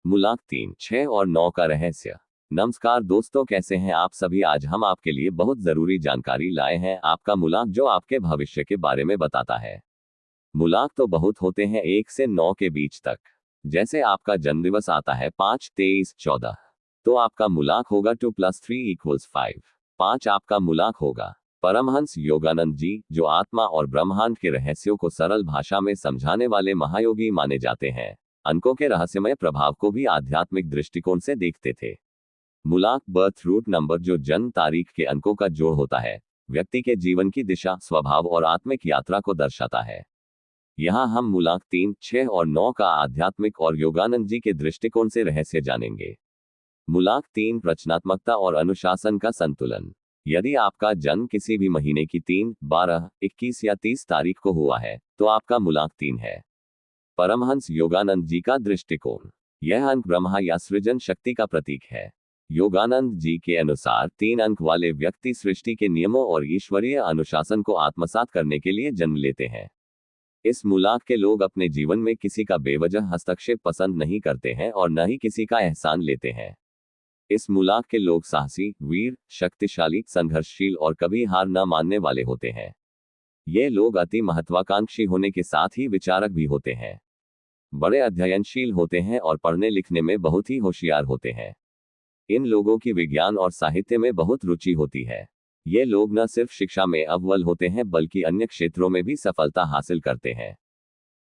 मूलांक 3, 6 और 9 का रहस्य। नमस्कार दोस्तों, कैसे हैं आप सभी। आज हम आपके लिए बहुत जरूरी जानकारी लाए हैं, आपका मूलांक जो आपके भविष्य के बारे में बताता है। मूलांक तो बहुत होते हैं 1 से 9 के बीच तक। जैसे आपका जन्मदिवस आता है 5, 23, 14, तो आपका मूलांक होगा 2 + 3 = 5। 5 आपका मूलांक होगा। परमहंस योगानंद जी, जो आत्मा और ब्रह्मांड के रहस्यों को सरल भाषा में समझाने वाले महायोगी माने जाते हैं, अंकों के रहस्यमय प्रभाव को भी आध्यात्मिक दृष्टिकोण से देखते थे। मूलांक बर्थ रूट नंबर, जो जन्म तारीख के अंकों का जोड़ होता है, व्यक्ति के जीवन की दिशा, स्वभाव और आत्मिक यात्रा को दर्शाता है। यहाँ हम मूलांक 3, 6 और 9 का आध्यात्मिक और योगानंद जी के दृष्टिकोण से रहस्य जानेंगे। मूलांक 3, रचनात्मकता और अनुशासन का संतुलन। यदि आपका जन्म किसी भी महीने की 3, 12, 21 या 30 तारीख को हुआ है, तो आपका मूलांक 3 है। परमहंस योगानंद जी का दृष्टिकोण। यह अंक ब्रह्मा या सृजन शक्ति का प्रतीक है। योगानंद जी के अनुसार 3 अंक वाले व्यक्ति सृष्टि के नियमों और ईश्वरीय अनुशासन को आत्मसात करने के लिए जन्म लेते हैं। इस मूलांक के लोग अपने जीवन में किसी का बेवजह हस्तक्षेप पसंद नहीं करते हैं और न ही किसी का एहसान लेते हैं। इस मूलांक के लोग साहसी, वीर, शक्तिशाली, संघर्षशील और कभी हार न मानने वाले होते हैं। ये लोग अति महत्वाकांक्षी होने के साथ ही विचारक भी होते हैं। बड़े अध्ययनशील होते हैं और पढ़ने लिखने में बहुत ही होशियार होते हैं। इन लोगों की विज्ञान और साहित्य में बहुत रुचि होती है। ये लोग न सिर्फ शिक्षा में अव्वल होते हैं बल्कि अन्य क्षेत्रों में भी सफलता हासिल करते हैं।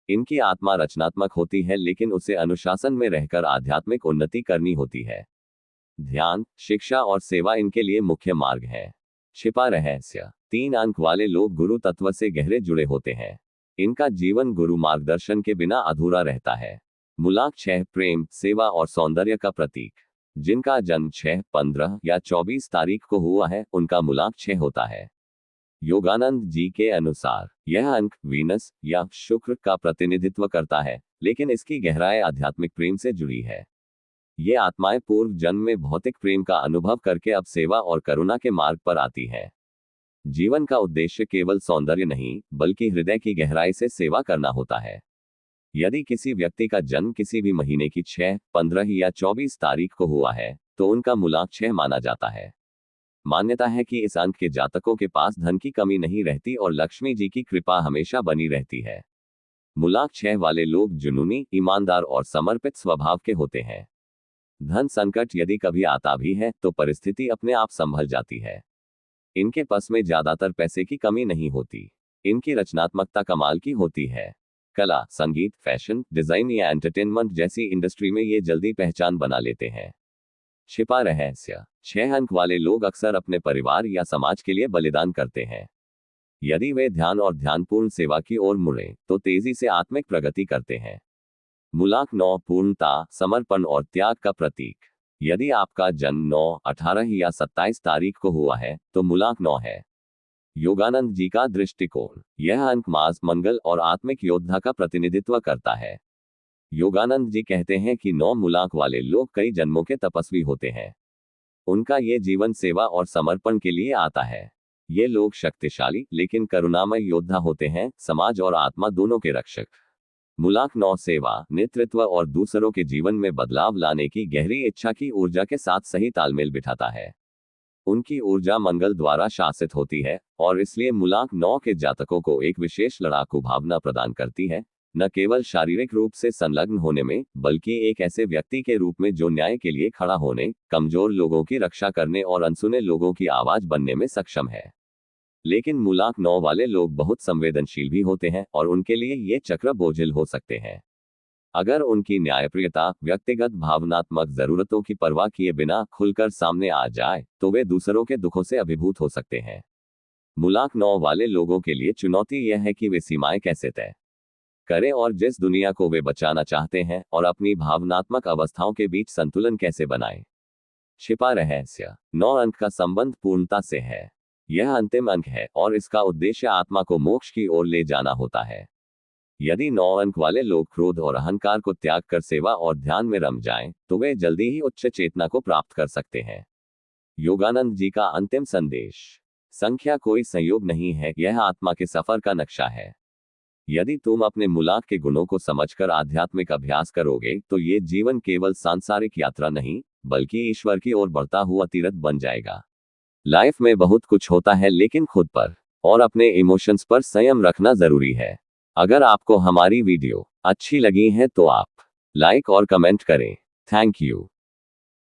इनकी आत्मा रचनात्मक होती है, लेकिन उसे अनुशासन में रहकर आध्यात्मिक उन्नति करनी होती है। ध्यान, शिक्षा और सेवा इनके लिए मुख्य मार्ग है। छिपा रहस्य। 3 अंक वाले लोग गुरु तत्व से गहरे जुड़े होते हैं। इनका जीवन गुरु मार्गदर्शन के बिना अधूरा रहता है। मूलांक 6, प्रेम, सेवा और सौंदर्य का प्रतीक। जिनका जन्म 6, 15 या 24 तारीख को हुआ है, उनका मूलांक 6 होता है। योगानंद जी के अनुसार यह अंक वीनस या शुक्र का प्रतिनिधित्व करता है, लेकिन इसकी गहराई आध्यात्मिक प्रेम से जुड़ी है। ये आत्माएं पूर्व जन्म में भौतिक प्रेम का अनुभव करके अब सेवा और करुणा के मार्ग पर आती है। जीवन का उद्देश्य केवल सौंदर्य नहीं, बल्कि हृदय की गहराई से सेवा करना होता है। यदि किसी व्यक्ति का जन्म किसी भी महीने की 6, 15 या 24 तारीख को हुआ है, तो उनका मूलांक 6 माना जाता है। मान्यता है कि इस अंक के जातकों के पास धन की कमी नहीं रहती और लक्ष्मी जी की कृपा हमेशा बनी रहती है। मूलांक 6 वाले लोग जुनूनी, ईमानदार और समर्पित स्वभाव के होते हैं। धन संकट यदि कभी आता भी है, तो परिस्थिति अपने आप संभल जाती है। इनके पास में ज्यादातर पैसे की कमी नहीं होती। इनकी रचनात्मकता कमाल की होती है। कला, संगीत, फैशन, डिजाइन या एंटरटेनमेंट जैसी इंडस्ट्री में ये जल्दी पहचान बना लेते हैं। छिपा रहस्य। 6 अंक वाले लोग अक्सर अपने परिवार या समाज के लिए बलिदान करते हैं। यदि वे ध्यान और ध्यानपूर्ण सेवा की ओर मुड़ें, तो तेजी से आत्मिक प्रगति करते हैं। मूलांक 9, पूर्णता, समर्पण और त्याग का प्रतीक। यदि आपका जन्म 9, 18 या 27 तारीख को हुआ है, तो मूलांक 9 है। योगानंद जी का दृष्टिकोण। यह अंक मास, मंगल और आत्मिक योद्धा का प्रतिनिधित्व करता है। योगानंद जी कहते हैं कि 9 मूलांक वाले लोग कई जन्मों के तपस्वी होते हैं। उनका ये जीवन सेवा और समर्पण के लिए आता है। ये लोग शक्तिशाली लेकिन करुणामय योद्धा होते हैं, समाज और आत्मा दोनों के रक्षक। मूलांक 9 सेवा, नेतृत्व और दूसरों के जीवन में बदलाव लाने की गहरी इच्छा की ऊर्जा के साथ सही तालमेल बिठाता है। उनकी ऊर्जा मंगल द्वारा शासित होती है और इसलिए मूलांक 9 के जातकों को एक विशेष लड़ाकू भावना प्रदान करती है, न केवल शारीरिक रूप से संलग्न होने में, बल्कि एक ऐसे व्यक्ति के रूप में जो न्याय के लिए खड़ा होने, कमजोर लोगों की रक्षा करने और अनसुने लोगों की आवाज बनने में सक्षम है। लेकिन मूलांक 9 वाले लोग बहुत संवेदनशील भी होते हैं और उनके लिए ये चक्र बोझिल हो सकते हैं। अगर उनकी न्यायप्रियता, व्यक्तिगत भावनात्मक जरूरतों की परवाह किए बिना खुलकर सामने आ जाए, तो वे दूसरों के दुखों से अभिभूत हो सकते हैं। मूलांक 9 वाले लोगों के लिए चुनौती यह है कि वे सीमाएं कैसे तय करें और जिस दुनिया को वे बचाना चाहते हैं और अपनी भावनात्मक अवस्थाओं के बीच संतुलन कैसे बनाएं। छिपा रहस्य। 9 अंक का संबंध पूर्णता से है। यह अंतिम अंक है और इसका उद्देश्य आत्मा को मोक्ष की ओर ले जाना होता है। यदि 9 अंक वाले लोग क्रोध और अहंकार को त्याग कर सेवा और ध्यान में रम जाएं, तो वे जल्दी ही उच्च चेतना को प्राप्त कर सकते हैं। योगानंद जी का अंतिम संदेश। संख्या कोई संयोग नहीं है, यह आत्मा के सफर का नक्शा है। यदि तुम अपने मुलाक के गुणों को समझकर आध्यात्मिक अभ्यास करोगे तो ये जीवन केवल सांसारिक यात्रा नहीं, बल्कि ईश्वर की ओर बढ़ता हुआ तीर्थ बन जाएगा। लाइफ में बहुत कुछ होता है, लेकिन खुद पर और अपने इमोशंस पर संयम रखना जरूरी है। अगर आपको हमारी वीडियो अच्छी लगी है तो आप लाइक और कमेंट करें। Thank you.